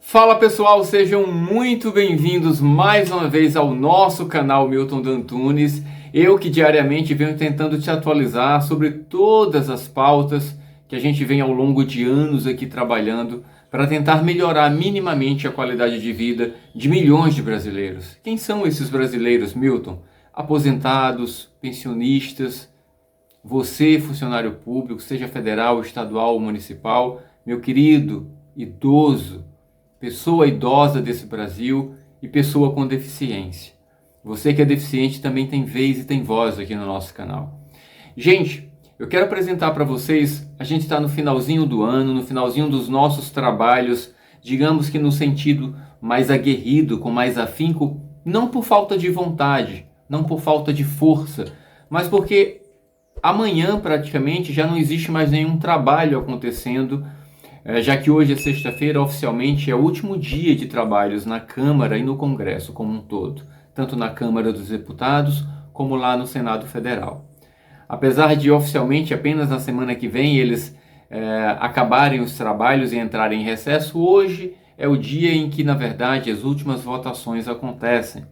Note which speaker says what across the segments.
Speaker 1: Fala pessoal, sejam muito bem-vindos mais uma vez ao nosso canal Milton D'Antunes. Eu que diariamente venho tentando te atualizar sobre todas as pautas que a gente vem ao longo de anos aqui trabalhando para tentar melhorar minimamente a qualidade de vida de milhões de brasileiros. Quem são esses brasileiros, Milton? Aposentados, pensionistas, você, funcionário público, seja federal, estadual ou municipal, meu querido idoso, pessoa idosa desse Brasil e pessoa com deficiência. Você que é deficiente também tem vez e tem voz aqui no nosso canal. Gente, eu quero apresentar para vocês, a gente está no finalzinho do ano, no finalzinho dos nossos trabalhos, digamos que no sentido mais aguerrido, com mais afinco, não por falta de vontade, não por falta de força, mas porque amanhã praticamente já não existe mais nenhum trabalho acontecendo, já que hoje é sexta-feira, oficialmente é o último dia de trabalhos na Câmara e no Congresso como um todo, tanto na Câmara dos Deputados como lá no Senado Federal. Apesar de oficialmente apenas na semana que vem eles acabarem os trabalhos e entrarem em recesso, hoje é o dia em que, na verdade, as últimas votações acontecem.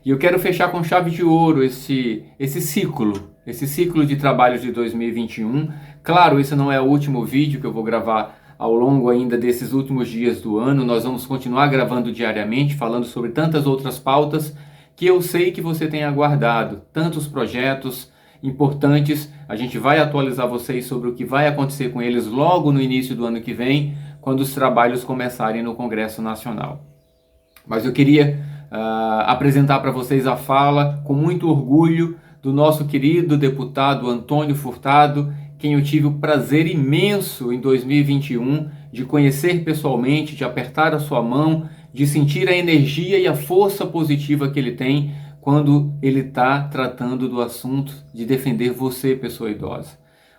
Speaker 1: E eu quero fechar com chave de ouro esse ciclo de trabalhos de 2021. Claro, esse não é o último vídeo que eu vou gravar ao longo ainda desses últimos dias do ano. Nós vamos continuar gravando diariamente, falando sobre tantas outras pautas que eu sei que você tem aguardado, tantos projetos importantes. A gente vai atualizar vocês sobre o que vai acontecer com eles logo no início do ano que vem, quando os trabalhos começarem no Congresso Nacional. Mas eu queria apresentar para vocês a fala, com muito orgulho, do nosso querido deputado Antônio Furtado, quem eu tive o prazer imenso em 2021 de conhecer pessoalmente, de apertar a sua mão, de sentir a energia e a força positiva que ele tem quando ele está tratando do assunto de defender você, pessoa idosa.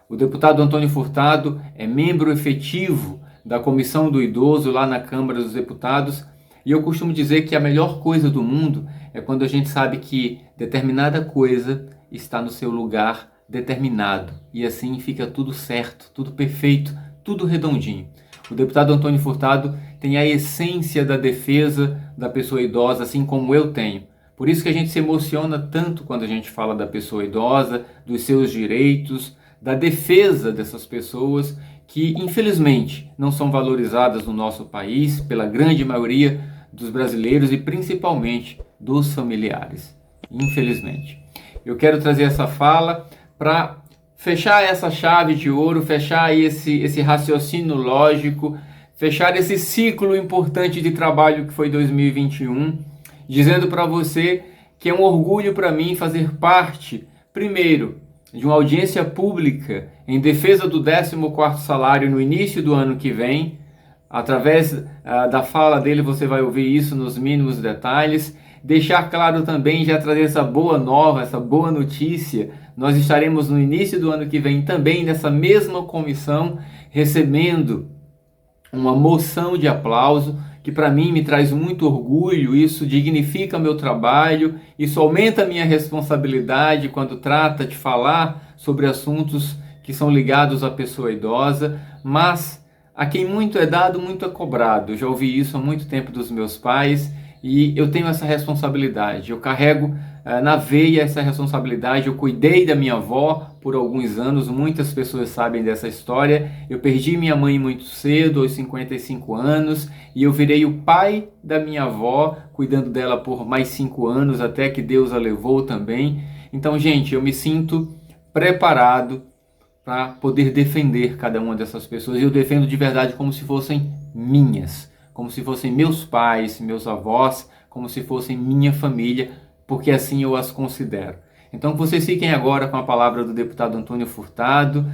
Speaker 1: O deputado Antônio Furtado é membro efetivo da Comissão do Idoso lá na Câmara dos Deputados, e eu costumo dizer que a melhor coisa do mundo é quando a gente sabe que determinada coisa está no seu lugar determinado. E assim fica tudo certo, tudo perfeito, tudo redondinho. O deputado Antônio Furtado tem a essência da defesa da pessoa idosa, assim como eu tenho. Por isso que a gente se emociona tanto quando a gente fala da pessoa idosa, dos seus direitos, da defesa dessas pessoas que, infelizmente, não são valorizadas no nosso país pela grande maioria dos brasileiros e principalmente dos familiares, infelizmente. Eu quero trazer essa fala para fechar essa chave de ouro, fechar aí esse raciocínio lógico, fechar esse ciclo importante de trabalho que foi 2021, dizendo para você que é um orgulho para mim fazer parte, primeiro, de uma audiência pública em defesa do 14º salário no início do ano que vem. Através da fala dele você vai ouvir isso nos mínimos detalhes. Deixar claro também, já trazer essa boa nova, essa boa notícia. Nós estaremos no início do ano que vem também nessa mesma comissão recebendo uma moção de aplauso que para mim me traz muito orgulho. Isso dignifica meu trabalho, isso aumenta a minha responsabilidade quando trata de falar sobre assuntos que são ligados à pessoa idosa, mas a quem muito é dado, muito é cobrado. Eu já ouvi isso há muito tempo dos meus pais e eu tenho essa responsabilidade. Eu carrego na veia essa responsabilidade. Eu cuidei da minha avó por alguns anos, muitas pessoas sabem dessa história. Eu perdi minha mãe muito cedo, aos 55 anos, e eu virei o pai da minha avó, cuidando dela por mais 5 anos, até que Deus a levou também. Então, gente, eu me sinto preparado para poder defender cada uma dessas pessoas. E eu defendo de verdade como se fossem minhas, como se fossem meus pais, meus avós, como se fossem minha família, porque assim eu as considero. Então que vocês fiquem agora com a palavra do deputado Antônio Furtado,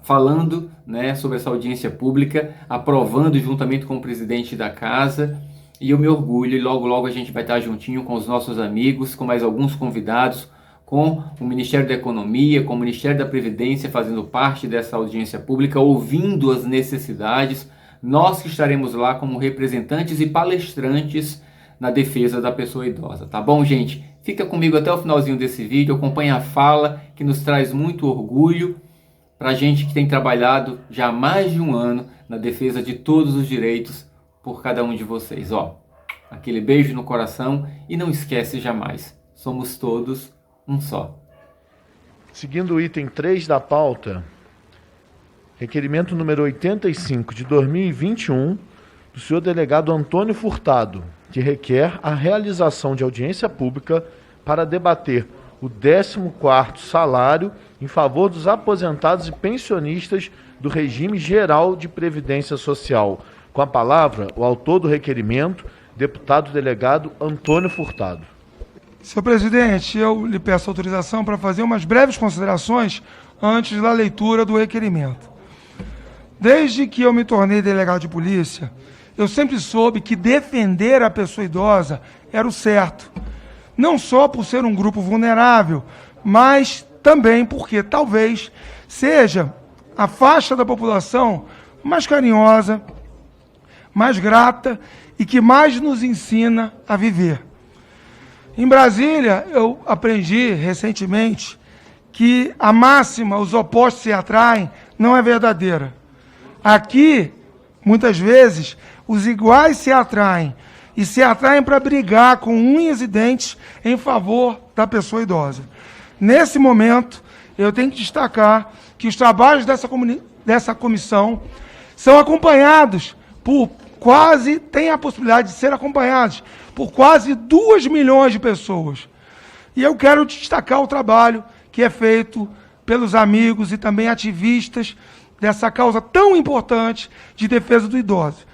Speaker 1: falando, né, sobre essa audiência pública, aprovando juntamente com o presidente da casa. E eu me orgulho, e logo logo a gente vai estar juntinho com os nossos amigos, com mais alguns convidados, com o Ministério da Economia, com o Ministério da Previdência fazendo parte dessa audiência pública, ouvindo as necessidades. Nós que estaremos lá como representantes e palestrantes na defesa da pessoa idosa, tá bom, gente? Fica comigo até o finalzinho desse vídeo, acompanhe a fala que nos traz muito orgulho para a gente que tem trabalhado já há mais de um ano na defesa de todos os direitos por cada um de vocês. Aquele beijo no coração e não esquece jamais, somos todos um só.
Speaker 2: Seguindo o item 3 da pauta, requerimento número 85 de 2021 do senhor delegado Antônio Furtado, que requer a realização de audiência pública para debater o 14º salário em favor dos aposentados e pensionistas do regime geral de previdência social. Com a palavra, o autor do requerimento, deputado delegado Antônio Furtado.
Speaker 3: Senhor presidente, eu lhe peço autorização para fazer umas breves considerações antes da leitura do requerimento. Desde que eu me tornei delegado de polícia, eu sempre soube que defender a pessoa idosa era o certo. Não só por ser um grupo vulnerável, mas também porque talvez seja a faixa da população mais carinhosa, mais grata e que mais nos ensina a viver. Em Brasília, eu aprendi recentemente que a máxima, os opostos se atraem, não é verdadeira. Aqui, muitas vezes, os iguais se atraem, e se atraem para brigar com unhas e dentes em favor da pessoa idosa. Nesse momento, eu tenho que destacar que os trabalhos dessa comissão são acompanhados por têm a possibilidade de ser acompanhados por quase 2 milhões de pessoas. E eu quero destacar o trabalho que é feito pelos amigos e também ativistas dessa causa tão importante de defesa do idoso.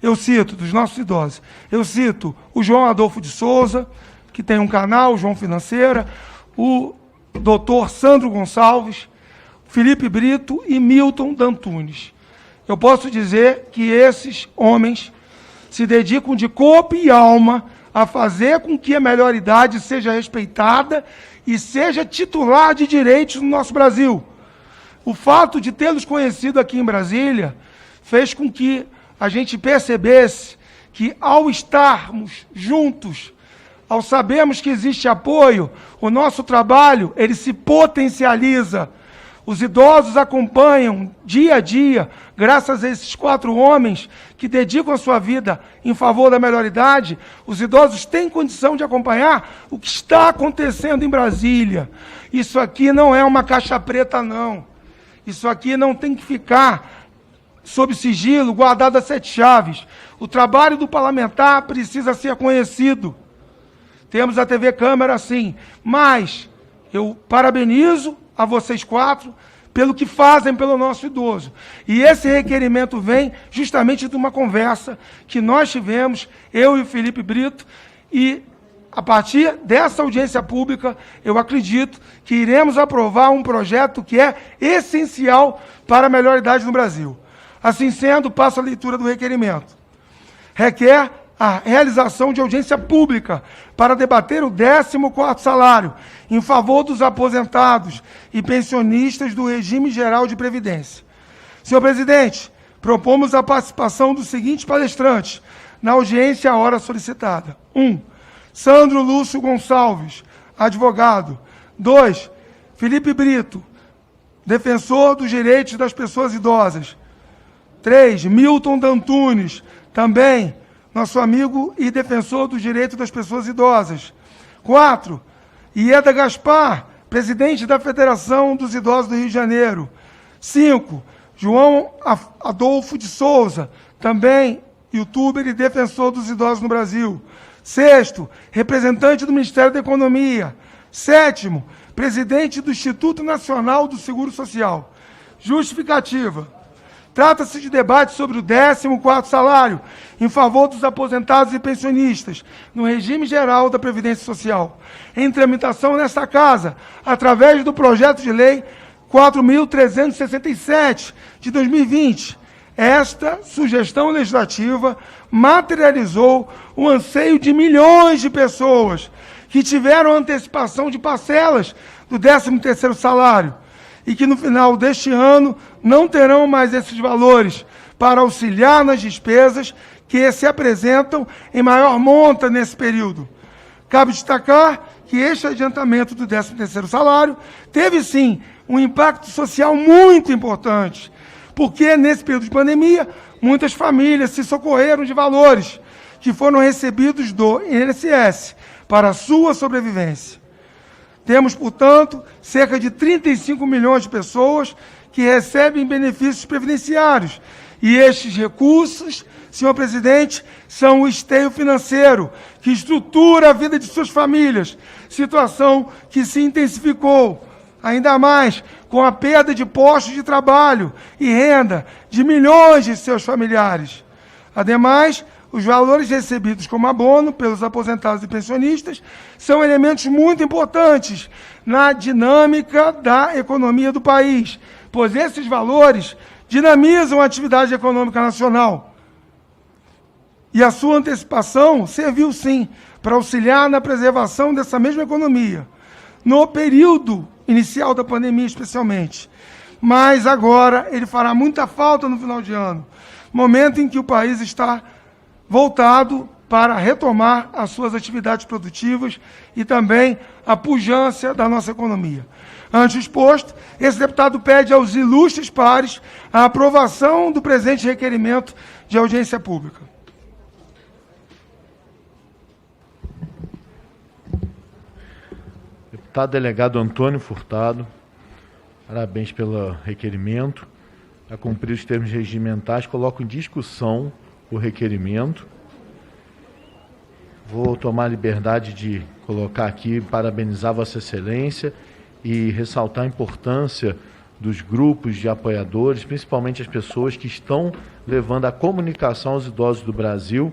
Speaker 3: Eu cito, dos nossos idosos, eu cito o João Adolfo de Souza, que tem um canal, João Financeira, o doutor Sandro Gonçalves, Felipe Brito e Milton D'Antunes. Eu posso dizer que esses homens se dedicam de corpo e alma a fazer com que a melhor-idade seja respeitada e seja titular de direitos no nosso Brasil. O fato de tê-los conhecido aqui em Brasília fez com que a gente percebesse que, ao estarmos juntos, ao sabermos que existe apoio, o nosso trabalho ele se potencializa. Os idosos acompanham dia a dia, graças a esses 4 homens que dedicam a sua vida em favor da melhor-idade, os idosos têm condição de acompanhar o que está acontecendo em Brasília. Isso aqui não é uma caixa preta, não. Isso aqui não tem que ficar sob sigilo, guardado a 7 chaves. O trabalho do parlamentar precisa ser conhecido. Temos a TV Câmara, sim, mas eu parabenizo a vocês 4 pelo que fazem pelo nosso idoso. E esse requerimento vem justamente de uma conversa que nós tivemos, eu e o Felipe Brito, e a partir dessa audiência pública, eu acredito que iremos aprovar um projeto que é essencial para a melhor-idade no Brasil. Assim sendo, passo a leitura do requerimento. Requer a realização de audiência pública para debater o 14º salário em favor dos aposentados e pensionistas do regime geral de previdência. Senhor presidente, propomos a participação dos seguintes palestrantes na audiência à hora solicitada. 1. Sandro Lúcio Gonçalves, advogado. 2. Felipe Brito, defensor dos direitos das pessoas idosas. 3. Milton D'Antunes, também nosso amigo e defensor dos direitos das pessoas idosas. 4. Ieda Gaspar, presidente da Federação dos Idosos do Rio de Janeiro. 5. João Adolfo de Souza, também youtuber e defensor dos idosos no Brasil. 6. Representante do Ministério da Economia. 7. Presidente do Instituto Nacional do Seguro Social. Justificativa. Trata-se de debate sobre o 14º salário em favor dos aposentados e pensionistas no regime geral da Previdência Social, em tramitação nesta Casa, através do projeto de lei 4.367 de 2020. Esta sugestão legislativa materializou o anseio de milhões de pessoas que tiveram antecipação de parcelas do 13º salário e que no final deste ano não terão mais esses valores para auxiliar nas despesas que se apresentam em maior monta nesse período. Cabe destacar que este adiantamento do 13º salário teve, sim, um impacto social muito importante, porque nesse período de pandemia, muitas famílias se socorreram de valores que foram recebidos do INSS para a sua sobrevivência. Temos, portanto, cerca de 35 milhões de pessoas que recebem benefícios previdenciários. E estes recursos, senhor presidente, são o esteio financeiro que estrutura a vida de suas famílias, situação que se intensificou ainda mais com a perda de postos de trabalho e renda de milhões de seus familiares. Ademais, os valores recebidos como abono pelos aposentados e pensionistas são elementos muito importantes na dinâmica da economia do país, pois esses valores dinamizam a atividade econômica nacional. E a sua antecipação serviu, sim, para auxiliar na preservação dessa mesma economia, no período inicial da pandemia especialmente. Mas agora ele fará muita falta no final de ano, momento em que o país está voltado para retomar as suas atividades produtivas e também a pujança da nossa economia. Ante o exposto, esse deputado pede aos ilustres pares a aprovação do presente requerimento de audiência pública.
Speaker 2: Deputado delegado Antônio Furtado, parabéns pelo requerimento. A cumprir os termos regimentais, coloco em discussão o requerimento. Vou tomar a liberdade de colocar aqui, parabenizar Vossa Excelência e ressaltar a importância dos grupos de apoiadores, principalmente as pessoas que estão levando a comunicação aos idosos do Brasil,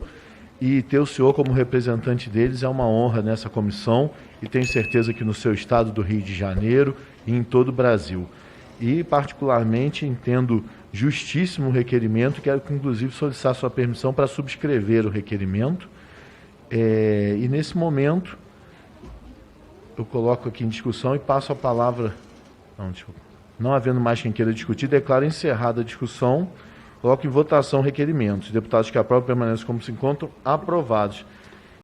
Speaker 2: e ter o senhor como representante deles é uma honra nessa comissão, e tenho certeza que no seu estado do Rio de Janeiro e em todo o Brasil. E, particularmente, entendo justíssimo o requerimento, quero, inclusive, solicitar sua permissão para subscrever o requerimento. E, nesse momento, eu coloco aqui em discussão e passo a palavra... Não havendo mais quem queira discutir, declaro encerrada a discussão. Coloco em votação o requerimento. Os deputados que aprovam permanecem como se encontram aprovados.